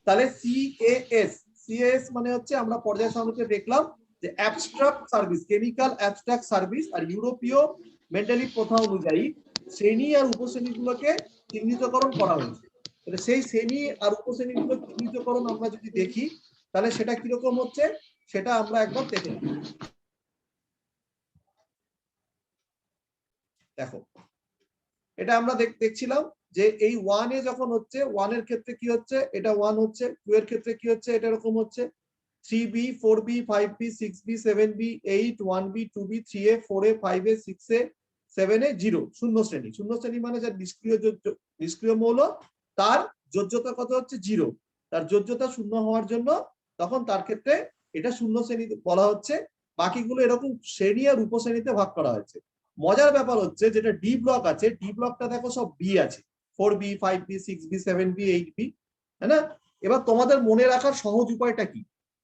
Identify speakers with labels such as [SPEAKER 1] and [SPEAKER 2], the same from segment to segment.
[SPEAKER 1] তাহলে CAS, CAS মানে হচ্ছে আমরা পর্যায় সারণীতে দেখলাম যে abstract service, chemical abstract service আর ইউরোপীয় মেন্টালি প্রথা অনুযায়ী শ্রেণী আর উপশ্রেণীগুলোকে চিহ্নিতকরণ করা হয়েছে। তাহলে সেই শ্রেণী আর উপশ্রেণীগুলো চিহ্নিতকরণ আমরা যদি দেখি তাহলে সেটা কিরকম হচ্ছে সেটা আমরা একবার দেখে নিই। দেখো এটা আমরা দেখছিলাম যে এই 1 এ যখন হচ্ছে 1 এর ক্ষেত্রে কি হচ্ছে, এটা 1 হচ্ছে, 2 এর ক্ষেত্রে কি হচ্ছে, এটা এরকম হচ্ছে 3B 4B 5B 6B 7B 8 1B 2B 3A 4A 5A 6A 7A 0 শূন্য শ্রেণী। শূন্য শ্রেণী মানে যার নিষ্ক্রিয় মৌল তার যোজ্যতা কত হচ্ছে 0, তার যোজ্যতা শূন্য হওয়ার জন্য তখন তার ক্ষেত্রে এটা শূন্য শ্রেণী বলা হচ্ছে। বাকিগুলো এরকম শ্রেণী আর উপশ্রেণীতে ভাগ করা হয়েছে। মজার ব্যাপার হচ্ছে যেটা ডি ব্লক আছে, ডি ব্লকটা দেখো সব বি আছে, 4B 5B 6B 7B 8B, তাই না? এবার তোমাদের মনে রাখার সহজ উপায়টা কি?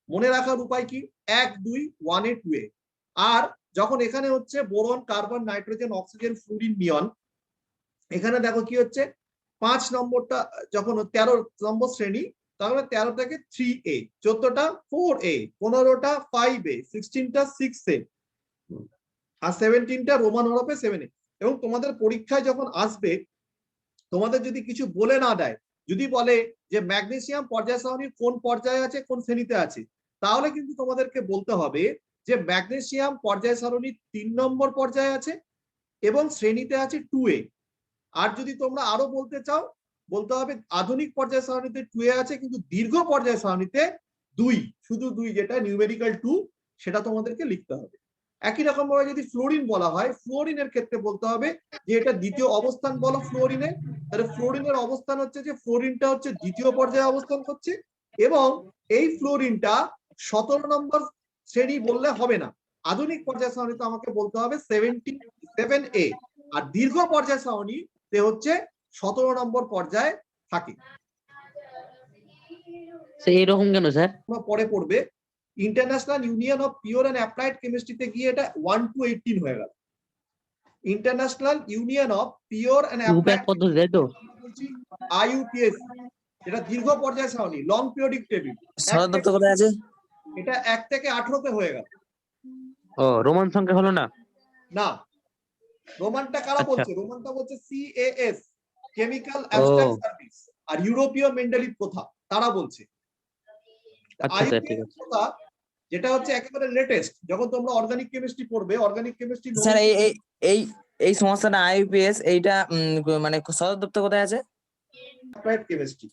[SPEAKER 1] মনে রাখার উপায় কি, 1 2 1 এ 2 এ। আর যখন এখানে হচ্ছে boron carbon nitrogen oxygen fluorine neon, এখানে দেখো কি হচ্ছে 5 নম্বরটা যখন 13 নম্বর শ্রেণী, তাহলে 13টাকে 3A, 14টা 4A, 15টা 5A, 16টা 6A আর 17টা রোমান হরফে 7A। এবং তোমাদের পরীক্ষায় যখন আসবে তোমাদের যদি কিছু বলে না দেয়, যদি বলে যে ম্যাগনেসিয়াম পর্যায় সারণীর কোন পর্যায়ে আছে কোন শ্রেণীতে আছে, তাহলে কিন্তু তোমাদেরকে বলতে হবে যে ম্যাগনেসিয়াম পর্যায় সারণীর 3 নম্বর পর্যায়ে আছে এবং শ্রেণীতে আছে 2A। আর যদি তোমরা আরো বলতে চাও বলতে হবে আধুনিক পর্যায় সারণীতে 2A আছে কিন্তু দীর্ঘ পর্যায় সারণীতে 2, শুধু 2, যেটা নিউমেরিক্যাল 2, সেটা তোমাদেরকে লিখতে হবে। একই রকম ভাবে যদি ফ্লোরিন বলা হয়, ফ্লোরিনের ক্ষেত্রে বলতে হবে যে এটা দ্বিতীয় অবস্থান বলো ফ্লোরিনে, তাহলে ফ্লোরিনের অবস্থান হচ্ছে যে ফ্লোরিনটা হচ্ছে দ্বিতীয় পর্যায়ে অবস্থান করছে এবং এই ফ্লোরিনটা 17 নম্বর শ্রেণী বললে হবে না, আধুনিক পর্যায় সারণীতে আমাকে বলতে হবে 7A। আর দীর্ঘ পর্যায় সারণীতে হচ্ছে 17 নম্বর পর্যায়ে থাকে।
[SPEAKER 2] এরকম কেন স্যার?
[SPEAKER 1] পরে পড়বে international union of pure and applied কেমিস্ট্রিতে গিয়ে এটা 1 to 18 হয়ে গেল। International union of pure and applied
[SPEAKER 2] পদ্ধতি, তাই তো?
[SPEAKER 1] IUPAC, এটা দীর্ঘ পর্যায় সারণী, লং পিরিয়ডিক টেবিল।
[SPEAKER 3] সদর দপ্তর কোথায় আছে?
[SPEAKER 1] এটা 1 থেকে 18 তে হয়ে গেল।
[SPEAKER 2] ও, রোমান সংখ্যা হলো না?
[SPEAKER 1] না, রোমানটা কারা বলছে? রোমানটা বলছে CAS, কেমিক্যাল অ্যাবস্ট্রাক্ট সার্ভিস আর ইউরোপীয় মেন্ডেলিভ প্রথা, তারা বলছে। IUPAC প্রথা যেটা হচ্ছে একেবারে লেটেস্ট, যখন তোমরা অর্গানিক কেমিস্ট্রি পড়বে, অর্গানিক কেমিস্ট্রি
[SPEAKER 3] স্যার এই সমস্যাটা IUPAC এইটা মানে সদর দপ্তর কোথায় আছে?
[SPEAKER 1] Applied chemistry.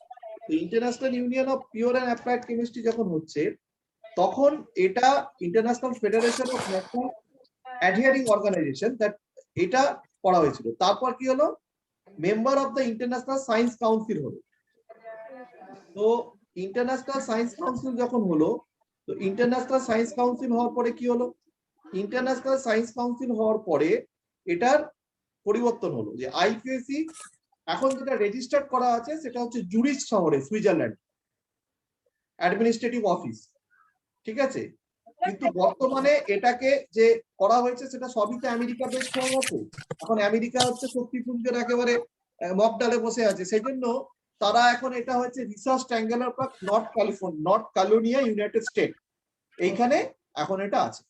[SPEAKER 1] International union of pure and applied chemistry যখন হচ্ছে তখন এটা international federation of national adhering organization, that এটা করা হয়েছিল। তারপর কি হলো, member of the international science council হলো। তো ইন্টারন্যাশনাল সায়েন্স কাউন্সিল যখন হলো, তো ইন্টারন্যাশনাল সায়েন্স কাউন্সিল হওয়ার পরে কি হলো, ইন্টারন্যাশনাল সায়েন্স কাউন্সিল হওয়ার পরে এটার পরিবর্তন হলো যে IUPAC এখন যেটা রেজিস্টার্ড করা আছে সেটা হচ্ছে জুরিচ শহরে, সুইজারল্যান্ড, অ্যাডমিনিস্ট্রেটিভ অফিস, ঠিক আছে। কিন্তু বর্তমানে এটাকে যে করা হয়েছে সেটা সবই তো আমেরিকা বেস হয়ে গেছে। এখন আমেরিকা হচ্ছে শক্তিপুঞ্জের একেবারে মকডালে বসে আছে, সেই জন্য তারা এখন এটা হচ্ছে research triangular park, north California, United state, এইখানে এখন এটা আছে।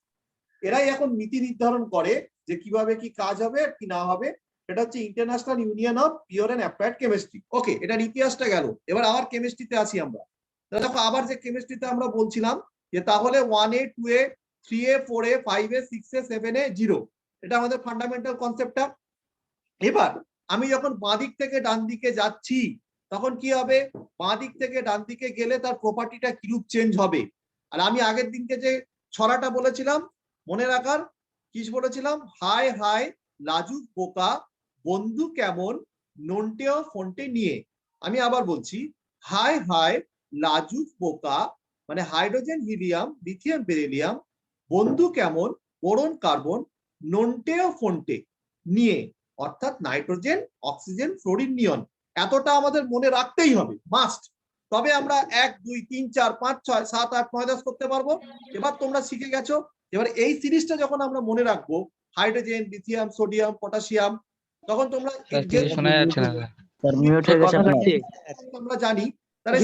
[SPEAKER 1] এরাই এখন নীতি নির্ধারণ করে যে কিভাবে কি কাজ হবে আর কি না হবে। এটা হচ্ছে international union of pure and applied chemistry. Okay, এটার ইতিহাসটা গেল। এবার আবার কেমিস্ট্রিতে আসি আমরা। দেখো আবার যে কেমিস্ট্রিতে আমরা বলছিলাম যে তাহলে 1A 2A 3A 4A 5A 6A 7A 0, এটা আমাদের ফান্ডামেন্টাল কনসেপ্টটা। এবার আমি যখন বাঁ দিক থেকে ডান দিকে যাচ্ছি তখন কি হবে, বাঁ দিক থেকে ডান দিকে গেলে তার প্রপার্টিটা কিরূপ চেঞ্জ হবে। আর আমি আগের দিনকে যে ছড়াটা বলেছিলাম মনে রাখার, কি বলেছিলাম, হাই হাই লাজুক বোকা বন্ধু কেমন নন্টে ও ফন্টে নিয়ে। আমি আবার বলছি, হাই হাই লাজুক বোকা মানে হাইড্রোজেন হিলিয়াম লিথিয়াম বেরিলিয়াম, বন্ধু কেমন বোরন কার্বন নন্টে ও ফন্টে নিয়ে, অর্থাৎ নাইট্রোজেন অক্সিজেন ফ্লোরিন নিয়ন। এতটা আমাদের মনে রাখতেই হবে, মাস্ট। তবে আমরা 1 2 3 4 5 6 7 8 9 10 করতে পারবো। এবার তোমরা শিখে গেছো, এবার এই সিরিজটা যখন আমরা মনে রাখবো, হাইড্রোজেন লিথিয়াম সোডিয়াম পটাশিয়াম, তখন তোমরা
[SPEAKER 4] শোনা যাচ্ছে না,
[SPEAKER 1] আমরা জানি, তাহলে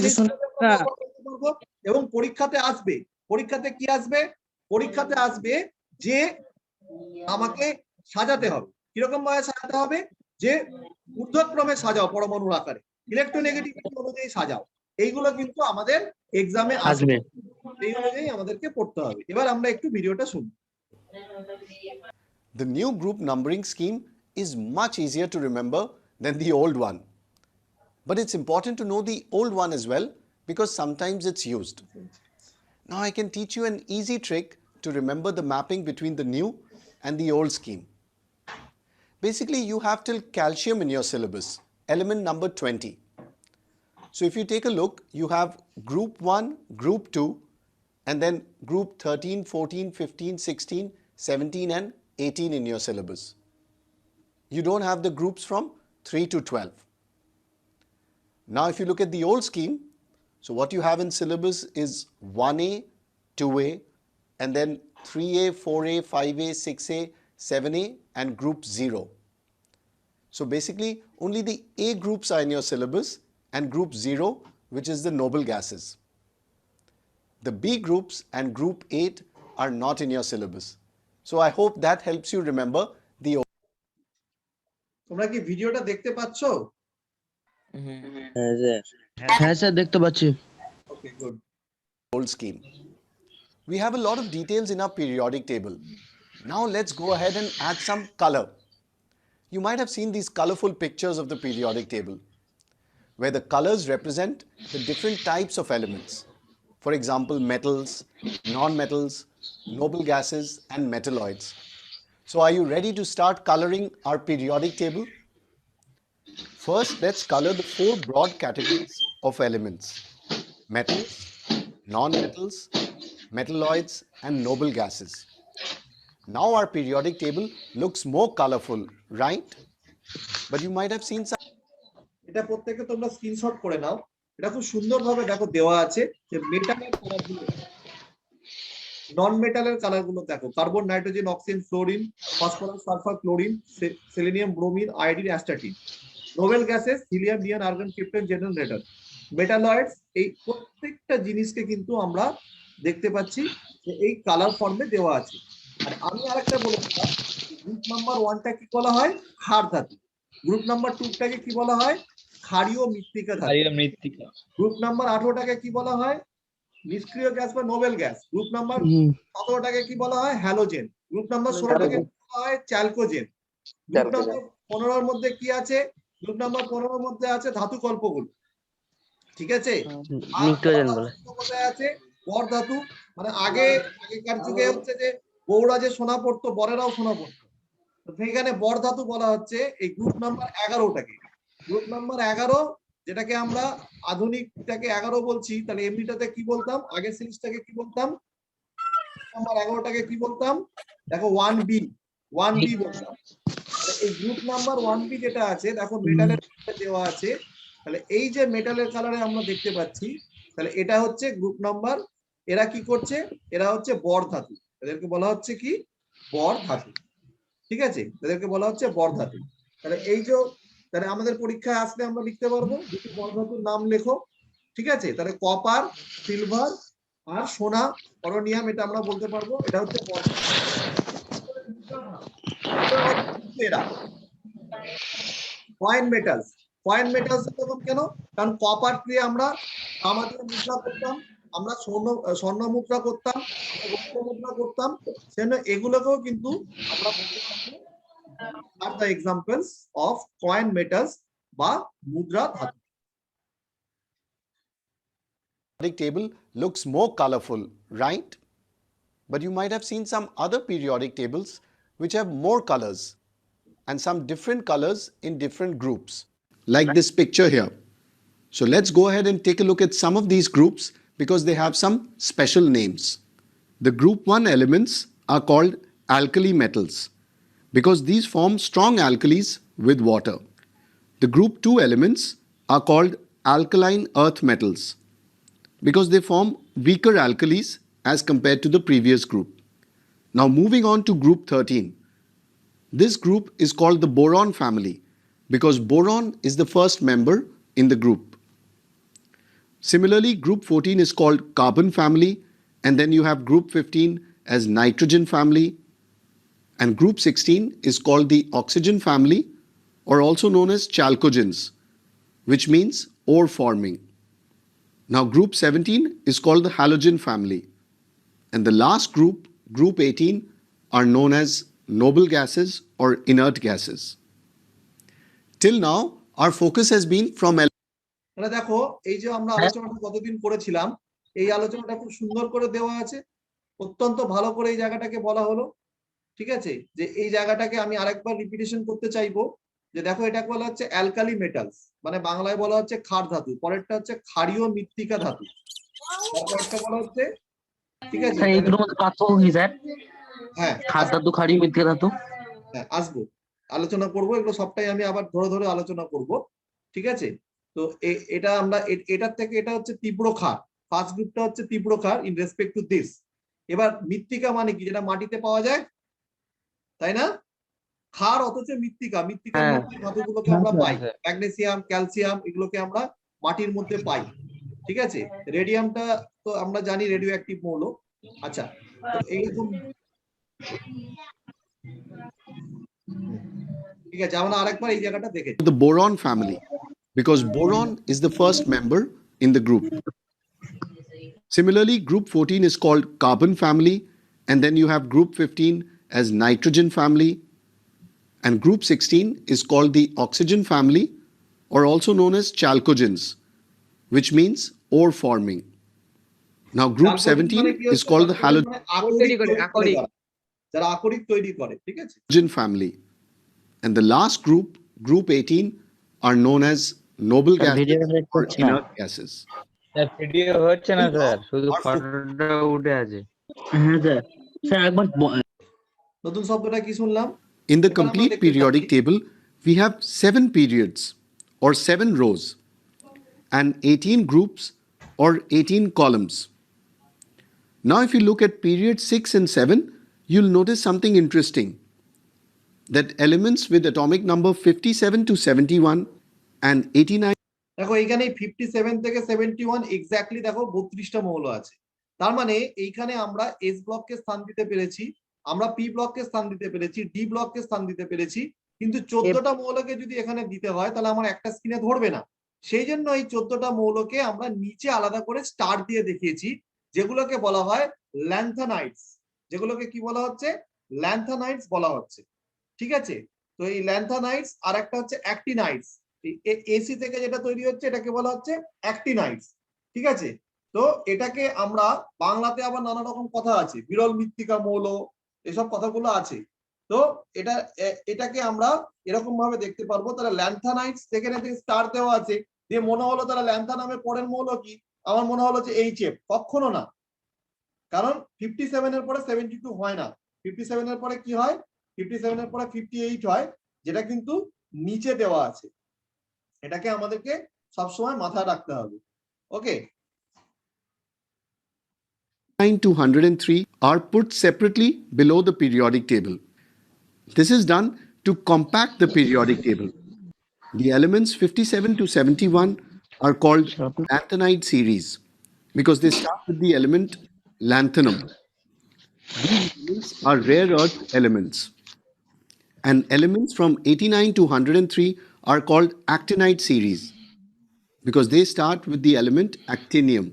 [SPEAKER 1] করতে পারবো এবং পরীক্ষাতে আসবে। পরীক্ষাতে কি আসবে? পরীক্ষাতে আসবে যে আমাকে সাজাতে হবে। কিরকম ভাবে সাজাতে হবে? যে ঊর্ধ্বক্রমে সাজাও পরমাণুর আকারে, ইলেকট্রোনেগেটিভিটি অনুযায়ী সাজাও। এইগুলো কিন্তু আমাদের এক্সামে আসবে,
[SPEAKER 2] আসবে।
[SPEAKER 1] এই অনুযায়ী আমাদেরকে পড়তে হবে। এবার আমরা একটু ভিডিওটা শুনি।
[SPEAKER 4] The new group numbering scheme is much easier to remember than the old one. But it's important to know the old one as well because sometimes it's used. Now I can teach you an easy trick to remember the mapping between the new and the old scheme. Basically, you have till calcium in your syllabus, element number 20. So if you take a look, you have group 1, group 2, and then group 13, 14, 15, 16, 17 and 18 in your syllabus. You don't have the groups from 3 to 12. Now if you look at the old scheme, so what you have in syllabus is 1A, 2A, and then 3A, 4A, 5A, 6A, 7A and group 0. So basically only the A groups are in your syllabus and group 0, which is the noble gases. The B groups and group 8 are not in your syllabus. So I hope that helps you remember the
[SPEAKER 1] তোমরা কি ভিডিওটা দেখতে পাচ্ছ?
[SPEAKER 2] হ্যাঁ sir দেখতে পাচ্ছি।
[SPEAKER 1] ওকে, good.
[SPEAKER 4] old scheme. We have a lot of details in our periodic table. Now let's go ahead and add some color. You might have seen these colorful pictures of the periodic table where the colors represent the different types of elements. For example, metals, non-metals, noble gases and metalloids. So are you ready to start coloring our periodic table? First, let's color the 4 broad categories of elements: metals, non-metals, metalloids and noble gases. Now our periodic table looks more colorful, right? But you might have seen some
[SPEAKER 1] এটা প্রত্যেককে তোমরা screenshot করে নাও। এটা খুব সুন্দরভাবে দেখো দেওয়া আছে যে মেটালের কালারগুলো, নন মেটালের কালারগুলো দেখো। Carbon, nitrogen, oxygen, fluorine, phosphorus, sulphur, chlorine, selenium, bromine, iodine, astatine. Noble gases helium, neon, argon, krypton, xenon, radon. Metalloids, এই প্রত্যেকটা জিনিসকে কিন্তু আমরা দেখতে পাচ্ছি যে এই কালার ফর্মে দেওয়া আছে। আর আমি আরেকটা বলেছিলাম, গ্রুপ নাম্বার 1টা কি বলা হয়? ক্ষার ধাতু। গ্রুপ নাম্বার 2টাকে কি বলা হয়? ক্ষারীয় মৃত্তিকা ধাতু। গ্রুপ নাম্বার 18টাকে কি বলা হয়? নিষ্ক্রিয় গ্যাস বা নোবেল গ্যাস। গ্রুপ নাম্বার 17টাকে কি বলা হয়? হ্যালোজেন। গ্রুপ নাম্বার 16টাকে কি বলা হয়? চ্যালকোজেন। গ্রুপ নাম্বার 15 মধ্যে কি আছে? গ্রুপ নাম্বার 15 মধ্যে আছে ধাতু কল্পগুলো। ঠিক আছে? আর
[SPEAKER 2] নিউট্রোজেন বলে
[SPEAKER 1] কোথায় আছে? বর ধাতু। মানে আগেকার যুগে হচ্ছে যে বউরা যে সোনা পড়তো, বরেরাও সোনা পড়তো, তো সেখানে বর ধাতু বলা হচ্ছে এই গ্রুপ নাম্বার 11টাকে। গ্রুপ নাম্বার 11, যেটাকে আমরা আধুনিকটাকে 11 বলছি, তাহলে এমনিটাতে কি বলতাম? আগের সিরিজটাকে কি বলতাম? নাম্বার 11টাকে কি বলতাম? দেখো 1B বলতাম। এই গ্রুপ নাম্বার 1B যেটা আছে, দেখো মেটালের দেওয়া আছে। তাহলে এই যে মেটালের কালারে আমরা দেখতে পাচ্ছি, তাহলে এটা হচ্ছে গ্রুপ নাম্বার। এরা কি করছে? এরা হচ্ছে বর ধাতু। এদেরকে বলা হচ্ছে কি? বর ধাতু। ঠিক আছে, এদেরকে বলা হচ্ছে বর ধাতু। তাহলে এই যে, তাহলে আমাদের পরীক্ষায় আসলে আমরা লিখতে পারবো দুটি বর ধাতুর নাম লেখো। ঠিক আছে, তাহলে কপার, সিলভার আর সোনা, করোনিয়াম, এটা আমরা বলতে পারবো এটা হচ্ছে বর ধাতু। কয়েন মেটালস, কয়েন মেটালস তখন কেন? কারণ কপার দিয়ে আমরা তামা দিয়ে মুদ্রা করতাম, আমরা স্বর্ণ মুদ্রা করতাম, রৌপ্য মুদ্রা করতাম, সেজন্য এগুলোকেও কিন্তু আমরা বলতে পারবো are the examples of coin metals বা মুদ্রা ধাতু।
[SPEAKER 4] periodic table looks more colorful, right? But you might have seen some other periodic tables which have more colors and some different colors in different groups, like this picture here. So let's go ahead and take a look at some of these groups because they have some special names. The group 1 elements are called alkali metals because these form strong alkalis with water. The group 2 elements are called alkaline earth metals because they form weaker alkalis as compared to the previous group. Now moving on to group 13. This group is called the boron family because boron is the first member in the group. Similarly, group 14 is called carbon family, and then you have group 15 as nitrogen family, and group 16 is called the oxygen family, or also known as chalcogens, which means ore forming. Now, group 17 is called the halogen family, and the last group, group 18, are known as noble gases or inert gases. Till now, our focus has been from
[SPEAKER 1] মানে দেখো এই যে আমরা আলোচনাটা কতদিন করেছিলাম, এই আলোচনাটা খুব সুন্দর করে দেওয়া আছে, অত্যন্ত ভালো করে এই জায়গাটাকে বলা হলো। ঠিক আছে, যে এই জায়গাটাকে আমি আরেকবার রিপিটেশন করতে চাইবো, যে দেখো এটাকে বলা হচ্ছে অ্যালকালি মেটালস, মানে বাংলায় বলা হচ্ছে ক্ষার ধাতু, পরেরটা হচ্ছে ক্ষারীয় মৃত্তিকা ধাতু, তারপরটা বলা হচ্ছে, ঠিক আছে,
[SPEAKER 2] স্যার এই দুটোর মধ্যে পার্থক্য কি স্যার?
[SPEAKER 1] হ্যাঁ
[SPEAKER 2] ক্ষার ধাতু, ক্ষারীয় মৃত্তিকা ধাতু।
[SPEAKER 1] হ্যাঁ আসবো, আলোচনা করবো, এগুলো সবটাই আমি আবার ধরে ধরে আলোচনা করব। ঠিক আছে, তো এটা আমরা এটার থেকে এটা হচ্ছে তীব্র ক্ষার, ফার্স্ট গ্রুপটা হচ্ছে তীব্র ক্ষার ইন রেসপেক্ট টু দিস। এবার মৃত্তিকা মানে কি, যেটা মাটিতে পাওয়া যায়, তাই না? ক্ষার অথচ মৃত্তিকা, মৃত্তিকার
[SPEAKER 2] হ্যাঁ।
[SPEAKER 1] মধ্যে ধাতুগুলোকে আমরা পাই, ম্যাগনেসিয়াম, ক্যালসিয়াম, এগুলোকে আমরা মাটির মধ্যে পাই। ঠিক আছে, রেডিয়ামটা তো আমরা জানি রেডিও অ্যাক্টিভ মৌল। আচ্ছা, তো এইরকম, ঠিক আছে, আমরা আরেকবার এই জায়গাটা দেখে
[SPEAKER 4] the boron family, because boron is the first member in the group. Similarly, group 14 is called carbon family, and then you have group 15 as nitrogen family, and group 16 is called the oxygen family, or also known as chalcogens, which means ore forming. Now, group 17 is called the halogen
[SPEAKER 1] যারা আকরিক তৈরি করে, ঠিক আছে,
[SPEAKER 4] family, and the last group, group 18, are known as noble gases or inert gases.
[SPEAKER 3] Sir video হচ্ছে না sir, শুধু ফটোটা উঠে আছে।
[SPEAKER 2] হ্যাঁ স্যার, স্যার একবার
[SPEAKER 1] নতুন শব্দটা কি শুনলাম?
[SPEAKER 4] In the complete periodic table, we have 7 periods or 7 rows and 18 groups or 18 columns. Now, if you look at period 6 and 7, you'll notice something interesting, that elements with atomic number 57 to 71 and 89
[SPEAKER 1] দেখো এইখানে 57 থেকে 71 exactly দেখো 32টা মৌল আছে। তার মানে এইখানে আমরা এস ব্লককে স্থান দিতে পেরেছি, আমরা পি ব্লককে স্থান দিতে পেরেছি, ডি ব্লককে স্থান দিতে পেরেছি, কিন্তু 14টা মৌলকে যদি এখানে দিতে হয় তাহলে আমার একটা স্ক্রিনে ধরবে না। সেই জন্য এই 14টা মৌলকে আমরা নিচে আলাদা করে স্টার দিয়ে দেখিয়েছি, যেগুলোকে বলা হয় ল্যান্থানাইটস, যেগুলোকে কি বলা হচ্ছে, ল্যান্থানাইটস বলা হচ্ছে। ঠিক আছে, তো এই ল্যান্থানাইটস আর একটা হচ্ছে অ্যাক্টিনাইটস, এসি থেকে যেটা তৈরি হচ্ছে এটাকে বলা হচ্ছে অ্যাক্টিনাইটস। ঠিক আছে, তো এটাকে আমরা বাংলাতে আবার নানা রকম কথা আছে, বিরল মৃত্তিকা মৌল, এসব কথাগুলো আছে। তো এটাকে আমরা এরকম ভাবে দেখতে পারবো, তারা ল্যান্থানাইটস থেকে স্টার দেওয়া আছে, দিয়ে মনে হলো তারা ল্যান্থা নামের পরের মৌল কি, আমার মনে হলো যে এইচএফ, কখনো না, কারণ 57 এর পরে 72 হয় না, 57 এর পরে কি হয়, 57 এর পরে 58 হয়, যেটা কিন্তু নিচে দেওয়া আছে, এটাকে আমাদেরকে সবসময় মাথায় রাখতে হবে। ওকে,
[SPEAKER 4] to 103 are put separately below the periodic table. This is done to compact the periodic table. The elements 57 to 71 are called lanthanide series because they start with the element lanthanum. These elements are rare earth elements. And elements from 89 to 103 are called actinide series because they start with the element actinium.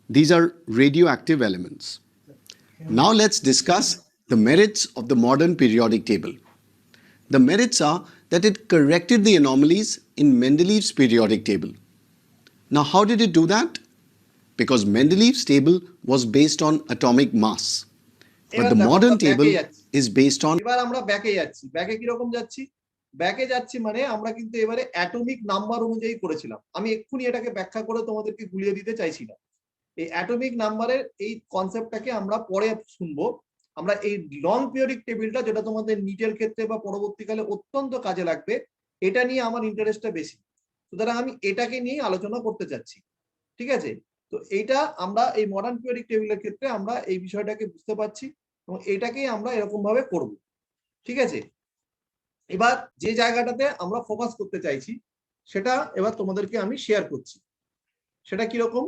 [SPEAKER 4] These are radioactive elements. Now let's discuss the merits of the modern periodic table. The merits are that it corrected the anomalies in Mendeleev's periodic table. Now, how did it do that? Because Mendeleev's table was based on atomic mass. But the modern table is based on
[SPEAKER 1] এবার আমরা ব্যাকে যাচ্ছি, ব্যাকে কি রকম যাচ্ছি, ব্যাকে যাচ্ছি মানে আমরা কিন্তু এবারে অ্যাটমিক নাম্বার অনুযায়ী করেছিলাম। আমি এক্ষুনি এটাকে ব্যাখ্যা করে তোমাদেরকে গুলিয়ে দিতে চাইছি না, এই অ্যাটমিক নাম্বারের এই কনসেপ্টটাকে আমরা পরে শুনবো। আমরা এই লং পিরিয়ডিক টেবিলটা, যেটা তোমাদের নিটের ক্ষেত্রে বা পরবর্তীকালে অত্যন্ত কাজে লাগবে, এটা নিয়ে আমার ইন্টারেস্টটা বেশি, সুতরাং আমি এটাকে নিয়ে আলোচনা করতে চাচ্ছি। ঠিক আছে, তো এইটা আমরা এই মডার্ন পিরিয়ডিক টেবিলের ক্ষেত্রে আমরা এই বিষয়টাকে বুঝতে পারছি এবং এটাকেই আমরা এরকম ভাবে করব। ঠিক আছে, এবার যে জায়গাটাতে আমরা ফোকাস করতে চাইছি সেটা এবার তোমাদেরকে আমি শেয়ার করছি। সেটা কিরকম?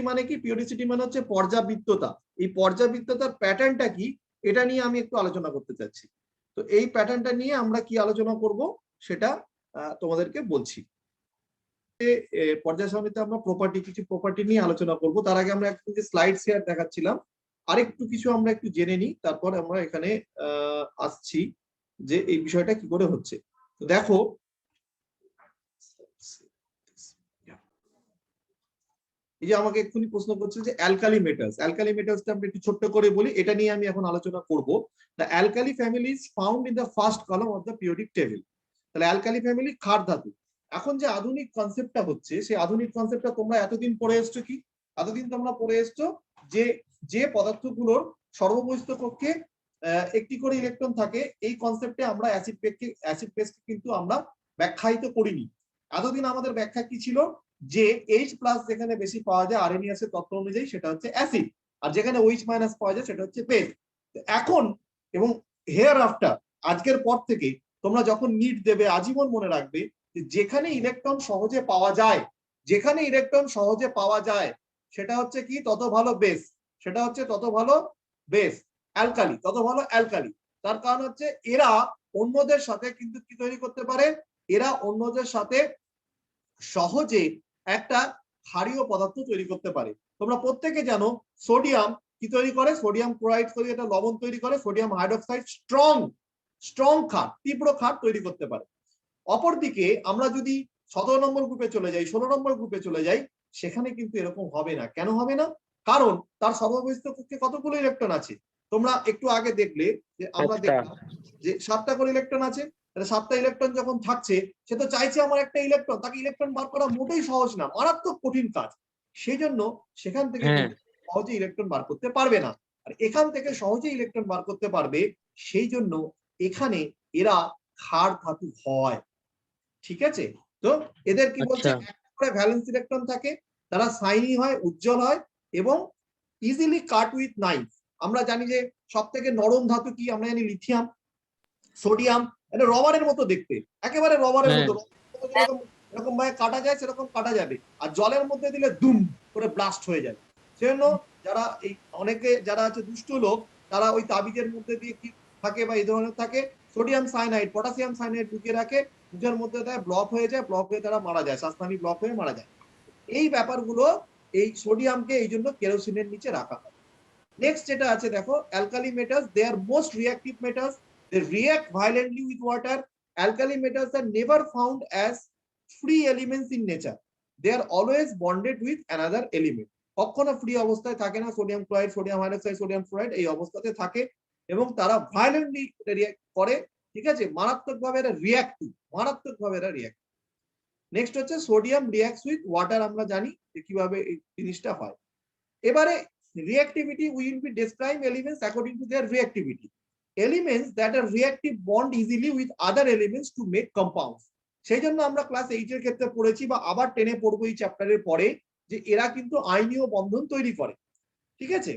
[SPEAKER 1] মানে কি? পিরিয়ডিসিটি মানে হচ্ছে পর্যাবৃত্ততা। এই পর্যাবৃত্ততার প্যাটার্নটা কি, এটা নিয়ে আমি একটু আলোচনা করতে চাচ্ছি। তো এই প্যাটার্নটা নিয়ে আমরা কি আলোচনা করব সেটা তোমাদেরকে বলছি। পর্যায় সারণীতে আমরা কিছু প্রপার্টি নিয়ে আলোচনা করব। তার আগে আমরা একটু যে স্লাইড শেয়ার দেখাচ্ছিলাম, আরেকটু কিছু আমরা একটু জেনে নিই, তারপর আমরা এখানে আসছি যে এই বিষয়টা কি করে হচ্ছে। তো দেখো, এই যে আমাকে এক্ষুনি প্রশ্ন করছে যে অ্যালকালি মেটালসটা আমরা একটু ছোট্ট করে বলি, এটা নিয়ে আমি এখন আলোচনা করব। The alkali family is found in the first column of the periodic table. তাহলে অ্যালকালি ফ্যামিলি ক্ষার ধাতু। এখন যে আধুনিক কনসেপ্টটা হচ্ছে, সেই আধুনিক কনসেপ্টটা তোমরা এতদিন পড়ে এসছো কি? এতদিন তোমরা পড়ে এসছো যে যে পদার্থগুলোর সর্ববহিস্থ কক্ষে একটি করে ইলেকট্রন থাকে, এই কনসেপ্টে আমরা অ্যাসিড বেসকে কিন্তু আমরা ব্যাখ্যায়িত করিনি। এতদিন আমাদের ব্যাখ্যা কি ছিল? যে H+ যেখানে বেশি পাওয়া যায় আরএনএসের তত্ত্ব অনুযায়ী সেটা হচ্ছে অ্যাসিড, আর যেখানে OH- পাওয়া যায় সেটা হচ্ছে বেস। এখন এবং হেয়ার আফটার, আজকের পর থেকে তোমরা যখন নিট দেবে আজীবন মনে রাখবে যে যেখানে ইলেকট্রন সহজে পাওয়া যায়, যেখানে ইলেকট্রন সহজে পাওয়া যায় সেটা হচ্ছে কি? তত ভালো বেস। সেটা হচ্ছে তত ভালো বেস। অ্যালকালি তত ভালো অ্যালকালি। তার কারণ হচ্ছে এরা অন্যদের সাথে কিন্তু কি তৈরি করতে পারে? এরা অন্যদের সাথে সহজে একটা ক্ষারীয় পদার্থ তৈরি করতে পারে। তোমরা প্রত্যেকে জানো সোডিয়াম কি তৈরি করে? সোডিয়াম ক্লোরাইড তৈরি, একটা লবণ তৈরি করে। সোডিয়াম হাইড্রোক্সাইড স্ট্রং ক্ষার, তীব্র ক্ষার তৈরি করতে পারে। অপরদিকে আমরা যদি 17 নম্বর গ্রুপে চলে যাই, 16 নম্বর গ্রুপে চলে যাই, সেখানে কিন্তু এরকম হবে না। কেন হবে না? কারণ তার সর্ববহিস্থ কক্ষে কতগুলো ইলেকট্রন আছে? তোমরা একটু আগে দেখলে যে আমরা দেখলাম যে 7টা করে ইলেকট্রন আছে। 7টা ইলেকট্রন যখন থাকছে, সে তো চাইছে আমার একটা ইলেকট্রন, তাকে ইলেকট্রন বার করা মোটেই সহজ না, মারাত্মক কঠিন কাজ। সেই জন্য সেখান থেকে সহজে ইলেকট্রন বার করতে পারবে না। আর এখান থেকে সহজে ইলেকট্রন বার করতে পারবে, সেই জন্য এখানে এরা ক্ষার ধাতু হয়। ঠিক আছে? তো এদের কি বলছে? একটা করে ভ্যালেন্স ইলেকট্রন থাকে, তারা শাইনি হয়, উজ্জ্বল হয় এবং ইজিলি কাট উইথ নাইফ। আমরা জানি যে সব থেকে নরম ধাতু কি? আমরা জানি লিথিয়াম। সোডিয়াম এটা রবারের মতো দেখতে, একেবারে রবারের মতো, এরকম ভাবে কাটা যায় সেরকম কাটা যাবে। আর জলের মধ্যে দিলে দুম করে ব্লাস্ট হয়ে যাবে। সেজন্য যারা এই অনেকে যারা আছে দুষ্ট লোক, তারা ওই তাবিজের মধ্যে দিয়ে কি থাকে বা এই ধরনের থাকে, সোডিয়াম সাইনাইড, পটাশিয়াম সাইনাইড ঢুকিয়ে রাখে, মুখের মধ্যে দেয়, ব্লক হয়ে যায়, ব্লক হয়ে তারা মারা যায়, শ্বাসনালী ব্লক হয়ে মারা যায়। এই ব্যাপারগুলো, এই সোডিয়ামকে এই জন্য কেরোসিনের নিচে রাখা হয়। নেক্সট যেটা আছে দেখো, alkali metals, they are most reactive metals, they react violently with water. Alkali metals are never found as free elements in nature. They are always bonded with another element. কখনো ফ্রি অবস্থায় থাকে না। Sodium chloride, sodium hydroxide, sodium fluoride এই অবস্থাতে থাকে এবং তারা violently react করে। ঠিক আছে? মারাত্মকভাবে এরা রিঅ্যাক্টিভ, মারাত্মকভাবে এরা রিঅ্যাক্ট। নেক্সট হচ্ছে সোডিয়াম রিঅ্যাক্টস উইথ ওয়াটার। আমরা জানি যে কিভাবে এই জিনিসটা হয়। এবারে reactivity, we will be describing elements according to their reactivity. Elements that are reactive bond easily with other elements to make compounds. সেই জন্য আমরা ক্লাস 8 এর ক্ষেত্রে পড়েছি বা আবার 10 এ পড়বো এই চ্যাপ্টারের পরে, যে এরা কিন্তু আয়নীয় বন্ধন তৈরি করে। ঠিক আছে?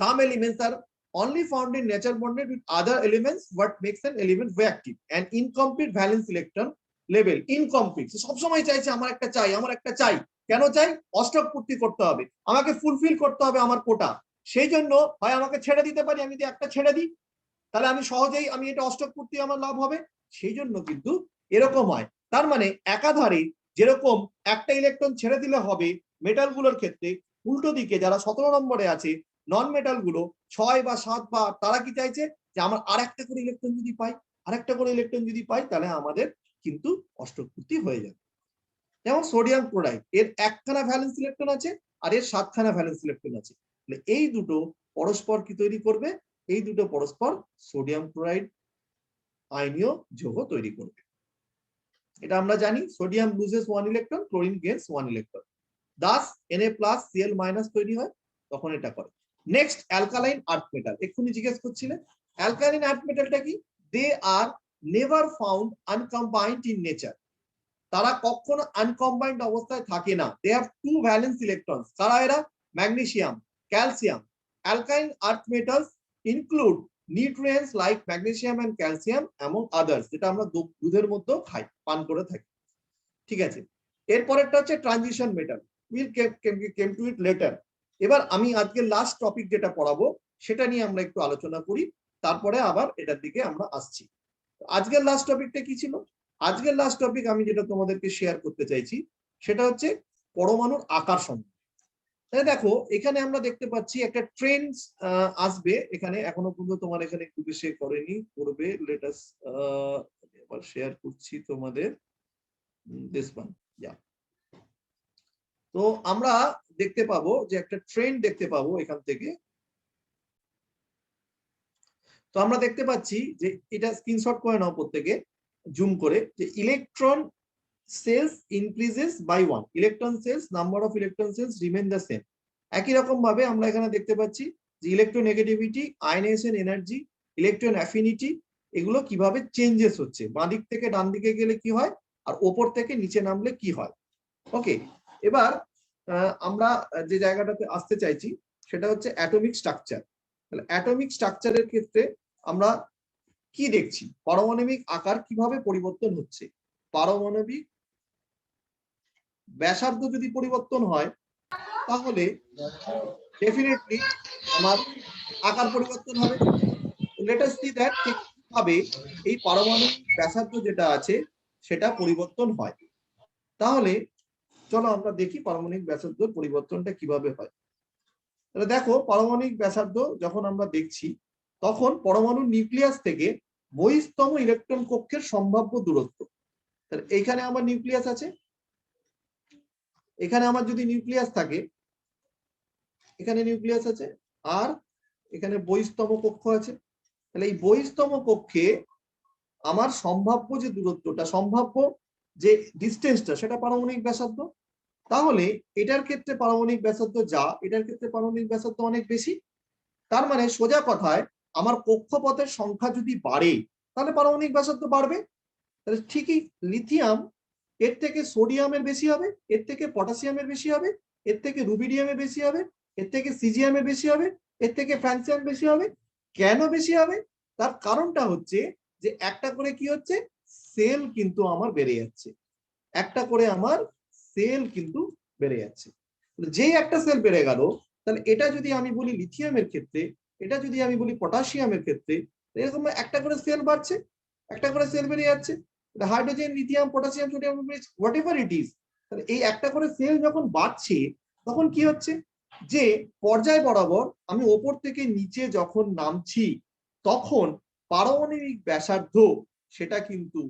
[SPEAKER 1] Some elements are only found in nature bonded with other elements, what makes an element reactive. An incomplete valence electron level, incomplete, সব সময় চাইছে আমার একটা চাই, আমার একটা চাই। কেন চাই? অষ্টক পূর্তি করতে হবে, আমাকে ফুলফিল করতে হবে আমার কোটা। সেই জন্য হয় আমাকে ছেড়ে দিতে পারি, আমি যদি একটা ছেড়ে দিই তাহলে আমি সহজেই আমি এটা অষ্টক পূর্তি আমার লাভ হবে। সেই জন্য কিন্তু এরকম হয়। তার মানে একাধারে যেরকম একটা ইলেকট্রন ছেড়ে দিলে হবে মেটালগুলোর ক্ষেত্রে, উল্টো দিকে যারা 17 নম্বরে আছে নন মেটাল গুলো 6 বা 7 বা তারা কি চাইছে যে আমার আরেকটা করে ইলেকট্রন যদি পাই, আরেকটা করে ইলেকট্রন যদি পাই, তাহলে আমাদের কিন্তু অষ্টক পূর্তি হয়ে যাবে। যেমন সোডিয়াম ক্লোরাইড, এর একখানা ভ্যালেন্স ইলেকট্রন আছে আর এর 7খানা ভ্যালেন্স ইলেকট্রন আছে। এই দুটো পরস্পর কি তৈরি করবে? এই দুটো পরস্পর সোডিয়াম ক্লোরাইড আয়নীয় যৌগ তৈরি করবে। এটা আমরা জানি, sodium loses 1 electron, chlorine gains 1 electron. Das Na+Cl- তৈরি হয়, তখন এটা করে। নেক্সট অ্যালকালাইন আর্থ মেটাল, এক্ষুনি জিজ্ঞেস করছিলে অ্যালকালাইন আর্থ মেটালটা কি? They are never found uncombined in nature. তারা কখনো আনকম্বাইন্ড অবস্থায় থাকে না। They have 2 valence electrons. কারা এরা? Magnesium, calcium. Alkaline earth metals include nutrients like magnesium and calcium among others, যেটা আমরা দুধের মধ্যেও খাই, পান করে থাকি। ঠিক আছে, এরপরেরটা হচ্ছে transition metal, will came to it later. এবার আমি আজকে লাস্ট টপিক যেটা পড়াবো সেটা নিয়ে আমরা একটু আলোচনা করি, তারপরে আবার এটার দিকে আমরা আসছি। আজকের লাস্ট টপিকটা কি ছিল? আজকের লাস্ট টপিক আমি যেটা তোমাদেরকে শেয়ার করতে চাইছি সেটা হচ্ছে পরমাণুর আকার সম্বন্ধে। দেখো এখানে আমরা দেখতে পাচ্ছি একটা ট্রেন্ড আসবে এখানে, এখনো পর্যন্ত তোমার এখানে গ্রুপে শেয়ার করেনি, করবে। লেটাস এবার শেয়ার করছি তোমাদের দিস ওয়ান। তো আমরা দেখতে পাবো যে একটা ট্রেন্ড দেখতে পাবো এখান থেকে। তো আমরা দেখতে পাচ্ছি যে এটা স্ক্রিনশট করে নাও প্রত্যেকে জুম করে, যে electron shells increases by 1, electron shells, number of electron shells remain the same. একই রকম ভাবে আমরা এখানে দেখতে পাচ্ছি যে electronegativity, ionization energy, electron affinity, এগুলো কিভাবে চেঞ্জেস হচ্ছে, বাঁ দিক থেকে ডান দিকে গেলে কি হয় আর ওপর থেকে নিচে নামলে কি হয়। ওকে, এবার আমরা যে জায়গাটাতে আসতে চাইছি সেটা হচ্ছে অ্যাটমিক স্ট্রাকচার। তাহলে অ্যাটমিক স্ট্রাকচারের ক্ষেত্রে আমরা কি দেখছি, পারমাণবিক আকার কিভাবে পরিবর্তন হচ্ছে। পারমাণবিক ব্যাসার্ধ যদি পরিবর্তন হয় তাহলে ডেফিনেটলি আমার আকার পরিবর্তন হবে। লেট আস সি দ্যাট কিভাবে এই পারমাণবিক ব্যাসার্ধ যেটা আছে সেটা পরিবর্তন হয়। তাহলে চলো আমরা দেখি পারমাণবিক ব্যাসার্ধ পরিবর্তনটা কিভাবে হয়। তাহলে দেখো পারমাণবিক ব্যাসার্ধ যখন আমরা দেখছি তখন পরমাণুর নিউক্লিয়াস থেকে বহিস্তম ইলেকট্রন কক্ষের সম্ভাব্য দূরত্ব। তাহলে এইখানে আমার নিউক্লিয়াস আছে, এখানে আমার যদি নিউক্লিয়াস থাকে, এখানে নিউক্লিয়াস আছে আর এখানে বহিস্তম কক্ষ আছে। তাহলে এই বহিস্তম কক্ষে আমার সম্ভাব্য যে দূরত্বটা, সম্ভাব্য যে ডিস্টেন্সটা, সেটা পারমাণবিক ব্যাসার্ধ। তাহলে এটার ক্ষেত্রে পারমাণবিক ব্যাসার্ধ যা, এটার ক্ষেত্রে পারমাণবিক ব্যাসার্ধ অনেক বেশি। তার মানে সোজা কথায় আমার কক্ষপথের সংখ্যা যদি বাড়ে তাহলে পারমাণবিক ব্যাসার্ধ বাড়বে। তাহলে ঠিকই লিথিয়াম এর থেকে সোডিয়ামের বেশি হবে, এর থেকে পটাশিয়ামের বেশি হবে, এর থেকে রুবিডিয়ামের বেশি হবে, এর থেকে সিজিয়ামের বেশি হবে, এর থেকে ফ্রান্সিয়াম বেশি হবে। কেন বেশি হবে? তার কারণটা হচ্ছে যে একটা করে কি হচ্ছে, সেল কিন্তু আমার বেড়ে যাচ্ছে, একটা করে আমার সেল কিন্তু বেড়ে যাচ্ছে। যেই একটা সেল বেড়ে গেল, তাহলে এটা যদি আমি বলি লিথিয়ামের ক্ষেত্রে, এটা যদি আমি বলি পটাশিয়ামের ক্ষেত্রে, এরকম একটা করে সেল বাড়ছে, একটা করে সেল বেড়ে যাচ্ছে। Hydrogen, lithium, potassium, sodium, what ever it is, তাহলে এই একটা করে সেল যখন বাড়ছে তখন কি হচ্ছে, যে পর্যায় বরাবর আমি ওপর থেকে নিচে যখন নামছি তখন পারমাণবিক ব্যাসার্ধ, সেটা কিন্তু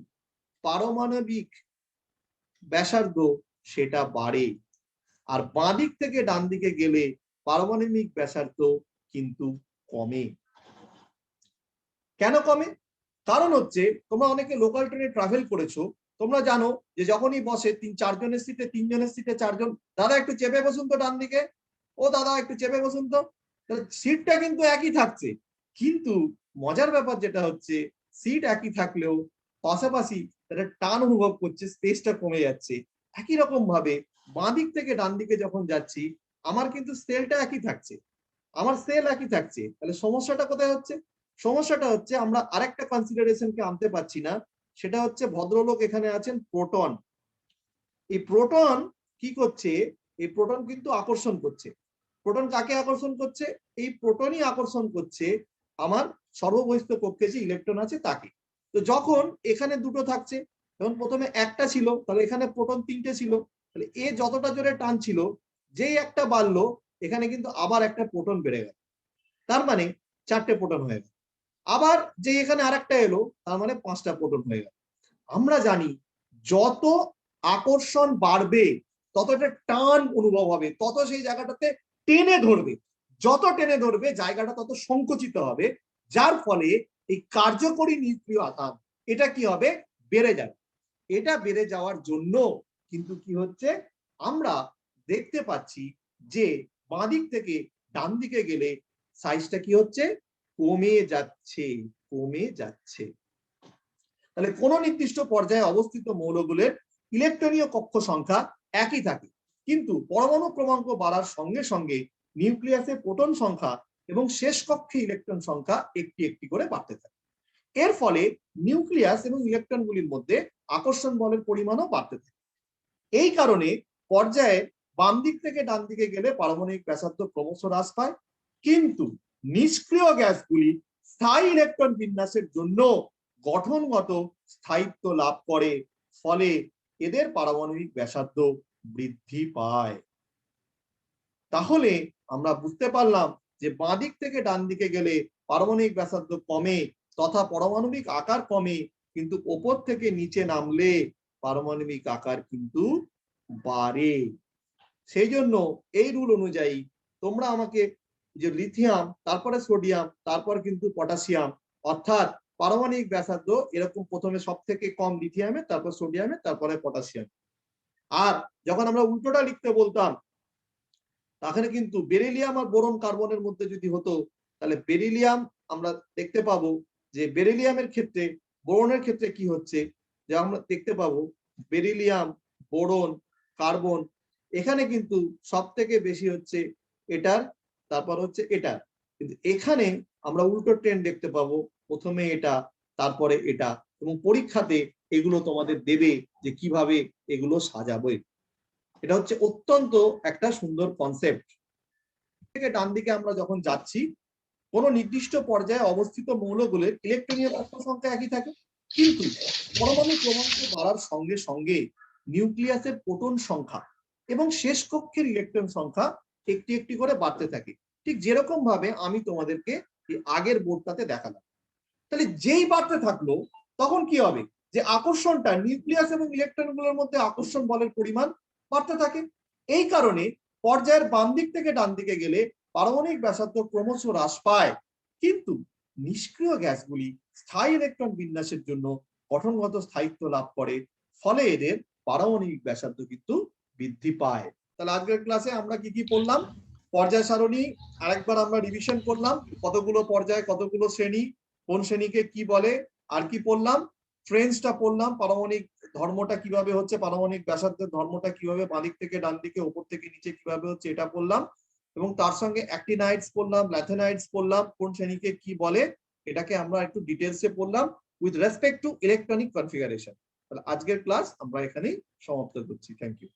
[SPEAKER 1] পারমাণবিক ব্যাসার্ধ সেটা বাড়ে। আর বাঁ দিক থেকে ডান দিকে গেলে পারমাণবিক ব্যাসার্ধ কিন্তু কমে। কেন কমে? কারণ হচ্ছে তোমরা অনেকে লোকাল ট্রেনে ট্রাভেল করেছো, তোমরা জানো যে যখনই বসে 3-4 জনের সিটে, 3 জনের সিটে 4 জন, দাদা একটু চেপে বসুন তো ডান দিকে, ও দাদা একটু চেপে বসুন তো, সিটটা কিন্তু একই থাকছে। কিন্তু মজার ব্যাপার যেটা হচ্ছে, সিট একই থাকলেও পাশাপাশি একটা টান অনুভব করছে, স্পেসটা কমে যাচ্ছে। একই রকম ভাবে বাঁ দিক থেকে ডান দিকে যখন যাচ্ছি আমার কিন্তু সেলটা একই থাকছে, আমার সেল একই থাকছে। তাহলে সমস্যাটা কোথায় হচ্ছে? সমস্যাটা হচ্ছে আমরা আরেকটা কনসিডারেশনকে আনতে পারছি না, সেটা হচ্ছে ভদ্রলোক এখানে আছেন প্রোটন। এই প্রোটন কি করছে? এই প্রোটন কিন্তু আকর্ষণ করছে। প্রোটন কাকে আকর্ষণ করছে? এই প্রোটনই আকর্ষণ করছে আমার সর্ববহিস্থ কক্ষে যে ইলেকট্রন আছে তাকে। তো যখন এখানে দুটো থাকছে, যখন প্রথমে একটা ছিল তাহলে এখানে প্রোটন 3টে ছিল, তাহলে এ যতটা জোরে টান ছিল, যেই একটা বাড়লো এখানে কিন্তু আবার একটা প্রোটন বেড়ে গেল, তার মানে 4টে প্রোটন হয়ে গেল। আবার যে এখানে আরেকটা এলো, তার মানে 5টা প্রোটন হয়ে গেল। আমরা জানি যত আকর্ষণ বাড়বে তত একটা টান অনুভব হবে, তত সেই জায়গাটাতে টেনে ধরবে, যত টেনে ধরবে জায়গাটা তত সংকুচিত হবে, যার ফলে এই কার্যকরী নিউক্লিয় আধান এটা কি হবে, বেড়ে যাবে। এটা বেড়ে যাওয়ার জন্য কিন্তু কি হচ্ছে, আমরা দেখতে পাচ্ছি যে বাঁ দিক থেকে ডান দিকে গেলে সাইজটা কি হচ্ছে, কমে যাচ্ছে, কমে যাচ্ছে। তাহলে কোন নির্দিষ্ট পর্যায়ে অবস্থিত মৌলগুলোর ইলেকট্রনীয় কক্ষ সংখ্যা একই থাকে, কিন্তু পরমাণু ক্রমাঙ্ক বাড়ার সঙ্গে সঙ্গে নিউক্লিয়াসে প্রোটন সংখ্যা এবং শেষ কক্ষে ইলেকট্রন সংখ্যা একটি একটি করে বাড়তে থাকে। এর ফলে নিউক্লিয়াস এবং ইলেকট্রনগুলির মধ্যে আকর্ষণ বলের পরিমাণও বাড়তে থাকে। এই কারণে পর্যায়ে বাম দিক থেকে ডান দিকে গেলে পারমাণবিক ব্যাসার্ধ ক্রমশ হ্রাস পায়, কিন্তু নিষ্ক্রিয় গ্যাসগুলি স্থায়ী ইলেকট্রন বিন্যাসের জন্য গঠনগত স্থায়িত্ব লাভ করে, ফলে এদের পারমাণবিক ব্যাসার্ধ বৃদ্ধি পায়। তাহলে আমরা বুঝতে পারলাম যে বাঁ দিক থেকে ডান দিকে গেলে পারমাণবিক ব্যাসার্ধ কমে তথা পারমাণবিক আকার কমে, কিন্তু ওপর থেকে নিচে নামলে পারমাণবিক আকার কিন্তু বাড়ে। সেই জন্য এই রুল অনুযায়ী তোমরা আমাকে যে লিথিয়াম, তারপরে সোডিয়াম, তারপর কিন্তু পটাশিয়াম, অর্থাৎ পারমাণবিক ব্যাসার্ধ এরকম প্রথমে সব থেকে কম লিথিয়ামে, তারপর সোডিয়ামে, তারপরে পটাশিয়াম। আর যখন আমরা উল্টোটা লিখতে বলতাম, তাহলে কিন্তু বেরিলিয়াম আর বোরন কার্বনের মধ্যে যদি হতো, তাহলে বেরিলিয়াম আমরা দেখতে পাবো যে বেরিলিয়ামের ক্ষেত্রে বোরনের ক্ষেত্রে কি হচ্ছে, যে আমরা দেখতে পাবো বেরিলিয়াম, বোরন, কার্বন, এখানে কিন্তু সব থেকে বেশি হচ্ছে এটার, তারপর হচ্ছে এটার। কিন্তু এখানে আমরা উল্টো ট্রেন্ড দেখতে পাবো, প্রথমে এটা, তারপরে এটা, এবং পরীক্ষাতে এগুলো তোমাদের দেবে যে কিভাবে এগুলো সাজাবে। এটা হচ্ছে অত্যন্ত একটা সুন্দর কনসেপ্ট। থেকে ডান দিকে আমরা যখন যাচ্ছি, কোন নির্দিষ্ট পর্যায়ে অবস্থিত মৌলগুলোর ইলেকট্রনীয় তত্ত্ব সংখ্যা একই থাকে, কিন্তু পরমাণু ক্রমাঙ্ক বাড়ার সঙ্গে সঙ্গে নিউক্লিয়াসের প্রোটন সংখ্যা এবং শেষ কক্ষের ইলেকট্রন সংখ্যা একটি একটি করে বাড়তে থাকে, ঠিক যেরকম ভাবে আমি তোমাদেরকে আগের বোর্ডটাতে দেখালাম। তাহলে যেই বাড়তে থাকলো তখন কি হবে, যে আকর্ষণটা নিউক্লিয়াস এবং ইলেকট্রনগুলোর মধ্যে আকর্ষণ বলের পরিমাণ বাড়তে থাকে। এই কারণে পর্যায়ের বাম দিক থেকে ডান দিকে গেলে পারমাণবিক ব্যাসার্ধ ক্রমশ হ্রাস পায়, কিন্তু নিষ্ক্রিয় গ্যাসগুলি স্থায়ী ইলেকট্রন বিন্যাসের জন্য গঠনগত স্থায়িত্ব লাভ করে, ফলে এদের পারমাণবিক ব্যাসার্ধ কিন্তু বৃদ্ধি পায়। তাহলে আজকের ক্লাসে আমরা কি কি পড়লাম, পর্যায় সারণী আরেকবার আমরা রিভিশন করলাম, কতগুলো পর্যায়, কতগুলো শ্রেণী, কোন শ্রেণীকে কি বলে, আর কি পড়লাম, ট্রেন্ডসটা পড়লাম, পারমাণবিক ধর্মটা কিভাবে হচ্ছে, পারমাণবিক ব্যাসার্ধের ধর্মটা কিভাবে বাঁ দিক থেকে ডান দিকে, উপর থেকে নিচে কিভাবে হচ্ছে, এটা পড়লাম। এবং তার সঙ্গে অ্যাক্টিনাইডস পড়লাম, ল্যাথেনাইডস পড়লাম, কোন শ্রেণীকে কি বলে এটাকে আমরা একটু ডিটেলসে পড়লাম with respect to electronic configuration. তাহলে আজকের ক্লাস আমরা এখানেই সমাপ্ত করছি। Thank you.